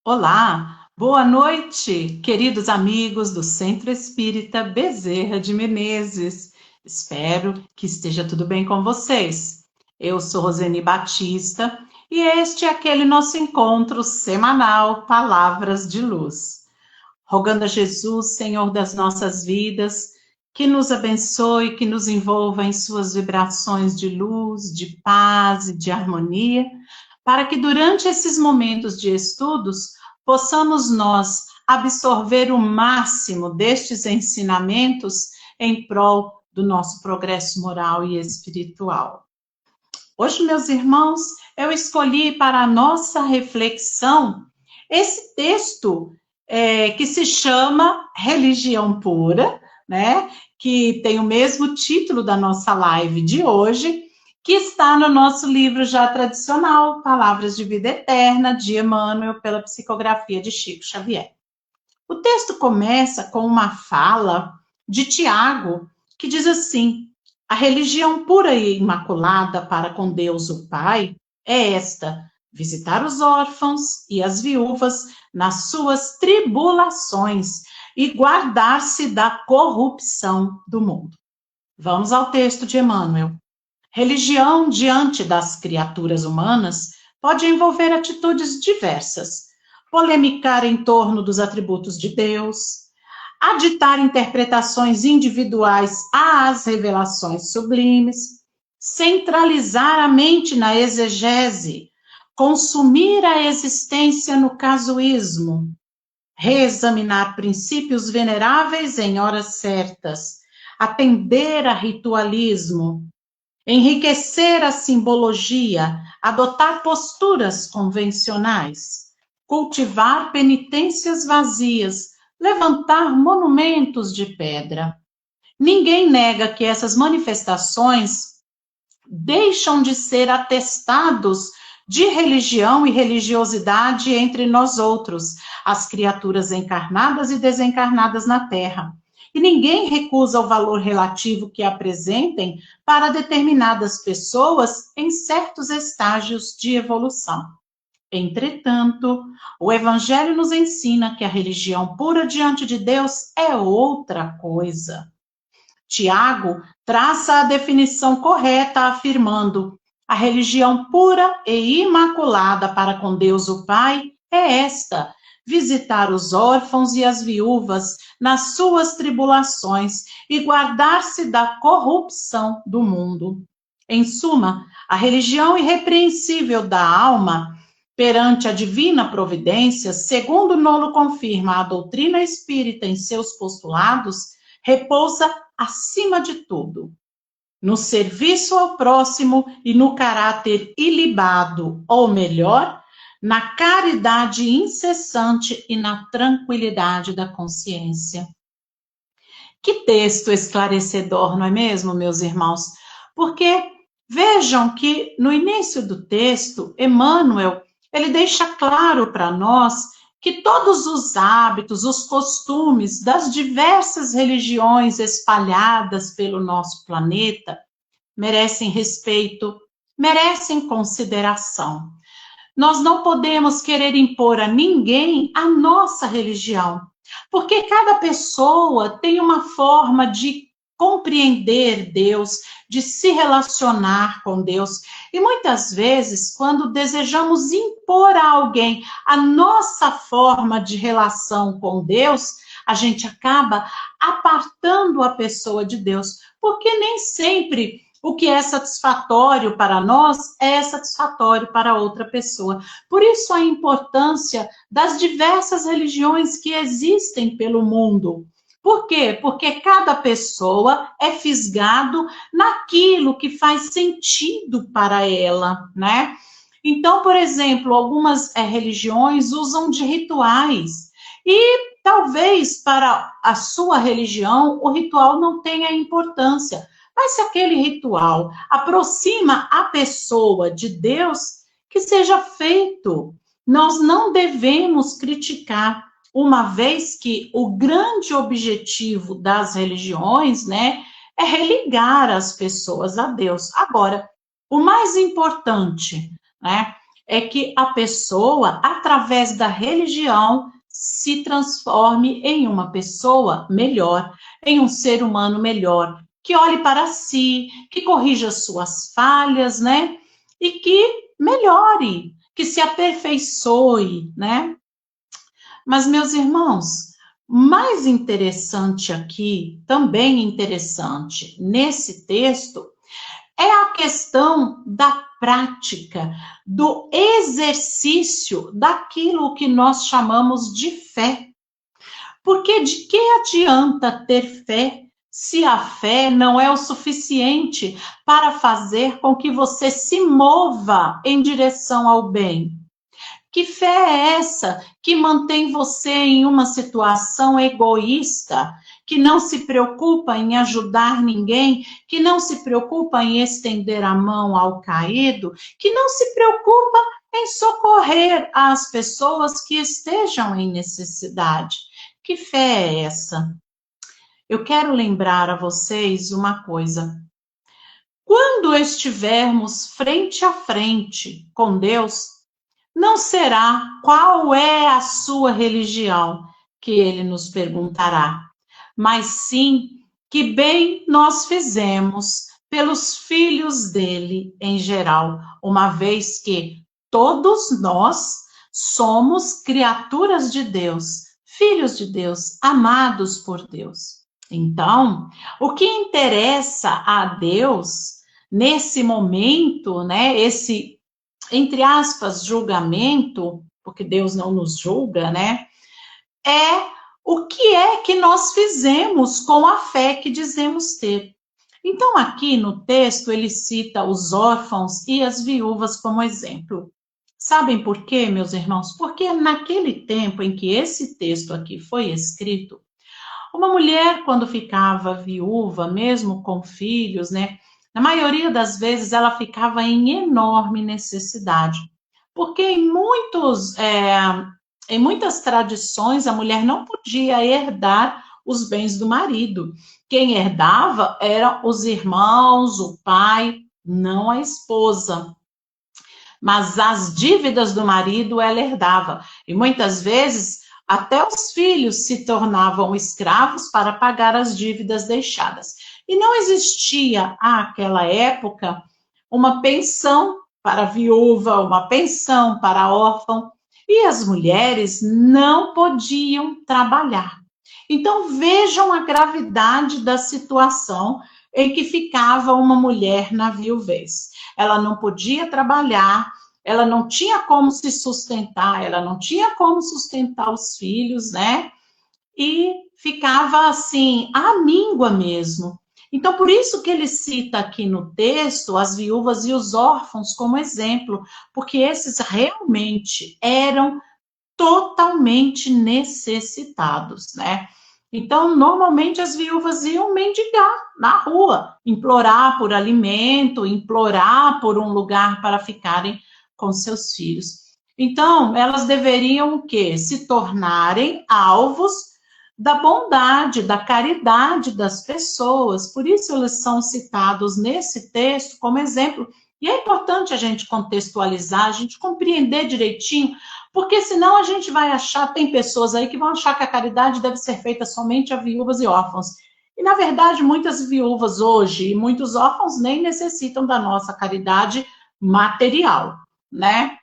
Olá, boa noite, queridos amigos do Centro Espírita Bezerra de Menezes. Espero que esteja tudo bem com vocês. Eu sou Roseni Batista e este é aquele nosso encontro semanal Palavras de Luz. Rogando a Jesus, Senhor das nossas vidas, que nos abençoe, que nos envolva em suas vibrações de luz, de paz e de harmonia, para que durante esses momentos de estudos possamos nós absorver o máximo destes ensinamentos em prol do nosso progresso moral e espiritual. Hoje, meus irmãos, eu escolhi para a nossa reflexão esse texto que se chama Religião Pura, né? Que tem o mesmo título da nossa live de hoje, que está no nosso livro já tradicional, Palavras de Vida Eterna, de Emmanuel, pela psicografia de Chico Xavier. O texto começa com uma fala de Tiago, que diz assim: a religião pura e imaculada para com Deus o Pai é esta: visitar os órfãos e as viúvas nas suas tribulações e guardar-se da corrupção do mundo. Vamos ao texto de Emmanuel. Religião diante das criaturas humanas pode envolver atitudes diversas, polemicar em torno dos atributos de Deus, aditar interpretações individuais às revelações sublimes, centralizar a mente na exegese, consumir a existência no casuísmo, reexaminar princípios veneráveis em horas certas, atender a ritualismo, enriquecer a simbologia, adotar posturas convencionais, cultivar penitências vazias, levantar monumentos de pedra. Ninguém nega que essas manifestações deixam de ser atestados de religião e religiosidade entre nós outros, as criaturas encarnadas e desencarnadas na Terra. E ninguém recusa o valor relativo que apresentem para determinadas pessoas em certos estágios de evolução. Entretanto, o Evangelho nos ensina que a religião pura diante de Deus é outra coisa. Tiago traça a definição correta, afirmando: a religião pura e imaculada para com Deus o Pai é esta: visitar os órfãos e as viúvas nas suas tribulações e guardar-se da corrupção do mundo. Em suma, a religião irrepreensível da alma perante a divina providência, segundo Nolo confirma a doutrina espírita em seus postulados, repousa acima de tudo no serviço ao próximo e no caráter ilibado, ou melhor, na caridade incessante e na tranquilidade da consciência. Que texto esclarecedor, não é mesmo, meus irmãos? Porque vejam que no início do texto, Emmanuel, ele deixa claro para nós que todos os hábitos, os costumes das diversas religiões espalhadas pelo nosso planeta merecem respeito, merecem consideração. Nós não podemos querer impor a ninguém a nossa religião, porque cada pessoa tem uma forma de compreender Deus, de se relacionar com Deus. E muitas vezes, quando desejamos impor a alguém a nossa forma de relação com Deus, a gente acaba apartando a pessoa de Deus, porque nem sempre o que é satisfatório para nós é satisfatório para outra pessoa. Por isso a importância das diversas religiões que existem pelo mundo. Por quê? Porque cada pessoa é fisgado naquilo que faz sentido para ela, né? Então, por exemplo, algumas religiões usam de rituais e talvez para a sua religião o ritual não tenha importância. Mas se aquele ritual aproxima a pessoa de Deus, que seja feito. Nós não devemos criticar, uma vez que o grande objetivo das religiões, né, é religar as pessoas a Deus. Agora, o mais importante, né, é que a pessoa, através da religião, se transforme em uma pessoa melhor, em um ser humano melhor, que olhe para si, que corrija suas falhas, né? E que melhore, que se aperfeiçoe, né? Mas, meus irmãos, mais interessante aqui, também interessante nesse texto, é a questão da prática, do exercício daquilo que nós chamamos de fé. Porque de que adianta ter fé se a fé não é o suficiente para fazer com que você se mova em direção ao bem? Que fé é essa que mantém você em uma situação egoísta, que não se preocupa em ajudar ninguém, que não se preocupa em estender a mão ao caído, que não se preocupa em socorrer as pessoas que estejam em necessidade? Que fé é essa? Eu quero lembrar a vocês uma coisa. Quando estivermos frente a frente com Deus, não será qual é a sua religião que ele nos perguntará, mas sim que bem nós fizemos pelos filhos dele em geral, uma vez que todos nós somos criaturas de Deus, filhos de Deus, amados por Deus. Então, o que interessa a Deus nesse momento, né, esse entre aspas, julgamento, porque Deus não nos julga, né? É o que é que nós fizemos com a fé que dizemos ter. Então, aqui no texto, ele cita os órfãos e as viúvas como exemplo. Sabem por quê, meus irmãos? Porque naquele tempo em que esse texto aqui foi escrito, uma mulher, quando ficava viúva, mesmo com filhos, né? Na maioria das vezes ela ficava em enorme necessidade, porque em muitas tradições a mulher não podia herdar os bens do marido. Quem herdava eram os irmãos, o pai, não a esposa. Mas as dívidas do marido ela herdava. E muitas vezes até os filhos se tornavam escravos para pagar as dívidas deixadas. E não existia, àquela época, uma pensão para viúva, uma pensão para órfão, e as mulheres não podiam trabalhar. Então vejam a gravidade da situação em que ficava uma mulher na viuvez. Ela não podia trabalhar, ela não tinha como se sustentar, ela não tinha como sustentar os filhos, né? E ficava assim, à míngua mesmo. Então, por isso que ele cita aqui no texto as viúvas e os órfãos como exemplo, porque esses realmente eram totalmente necessitados, né? Então, normalmente as viúvas iam mendigar na rua, implorar por alimento, implorar por um lugar para ficarem com seus filhos. Então, elas deveriam o quê? Se tornarem alvos da bondade, da caridade das pessoas. Por isso eles são citados nesse texto como exemplo. E é importante a gente contextualizar, a gente compreender direitinho, porque senão a gente vai achar, tem pessoas aí que vão achar que a caridade deve ser feita somente a viúvas e órfãos. E, na verdade, muitas viúvas hoje e muitos órfãos nem necessitam da nossa caridade material, né?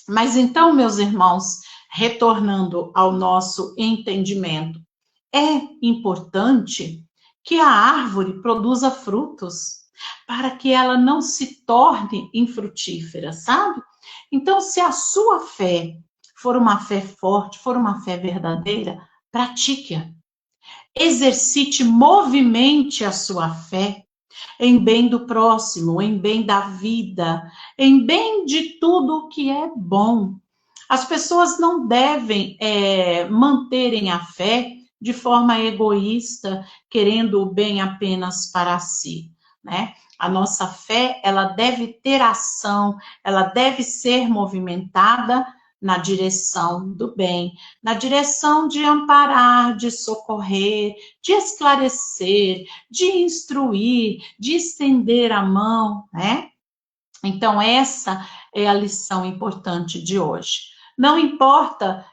Mas então, meus irmãos, retornando ao nosso entendimento, é importante que a árvore produza frutos para que ela não se torne infrutífera, sabe? Então, se a sua fé for uma fé forte, for uma fé verdadeira, pratique-a. Exercite, movimente a sua fé em bem do próximo, em bem da vida, em bem de tudo que é bom. As pessoas não devem manterem a fé de forma egoísta, querendo o bem apenas para si, né? A nossa fé, ela deve ter ação, ela deve ser movimentada na direção do bem, na direção de amparar, de socorrer, de esclarecer, de instruir, de estender a mão, né? Então, essa é a lição importante de hoje. Não importa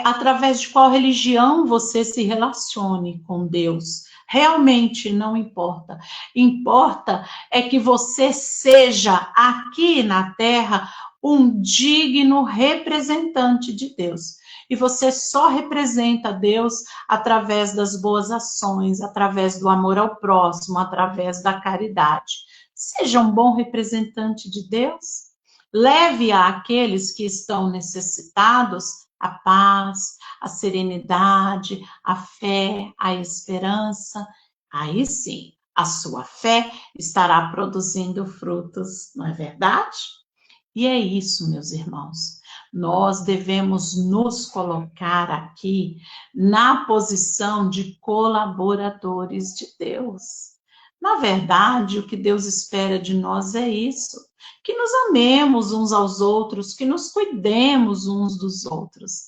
através de qual religião você se relacione com Deus. Realmente não importa. Importa é que você seja aqui na Terra um digno representante de Deus. E você só representa Deus através das boas ações, através do amor ao próximo, através da caridade. Seja um bom representante de Deus. Leve àqueles que estão necessitados a paz, a serenidade, a fé, a esperança. Aí sim, a sua fé estará produzindo frutos, não é verdade? E é isso, meus irmãos. Nós devemos nos colocar aqui na posição de colaboradores de Deus. Na verdade, o que Deus espera de nós é isso: que nos amemos uns aos outros, que nos cuidemos uns dos outros.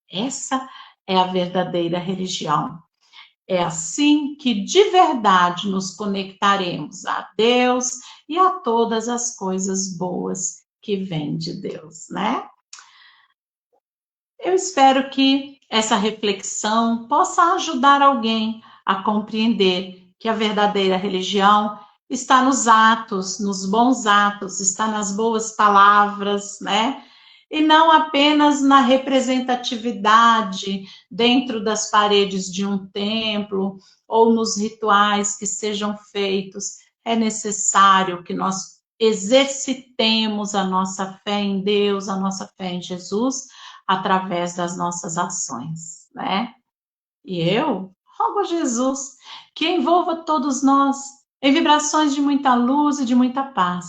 Essa é a verdadeira religião. É assim que de verdade nos conectaremos a Deus e a todas as coisas boas que vêm de Deus, né? Eu espero que essa reflexão possa ajudar alguém a compreender que a verdadeira religião está nos atos, nos bons atos, está nas boas palavras, né? E não apenas na representatividade dentro das paredes de um templo ou nos rituais que sejam feitos. É necessário que nós exercitemos a nossa fé em Deus, a nossa fé em Jesus, através das nossas ações, né? E eu rogo a Jesus que envolva todos nós em vibrações de muita luz e de muita paz,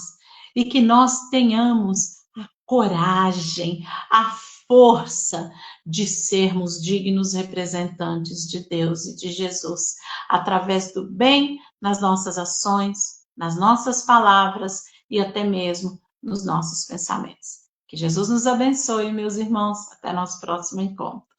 e que nós tenhamos a coragem, a força de sermos dignos representantes de Deus e de Jesus, através do bem nas nossas ações, nas nossas palavras e até mesmo nos nossos pensamentos. Que Jesus nos abençoe, meus irmãos. Até nosso próximo encontro.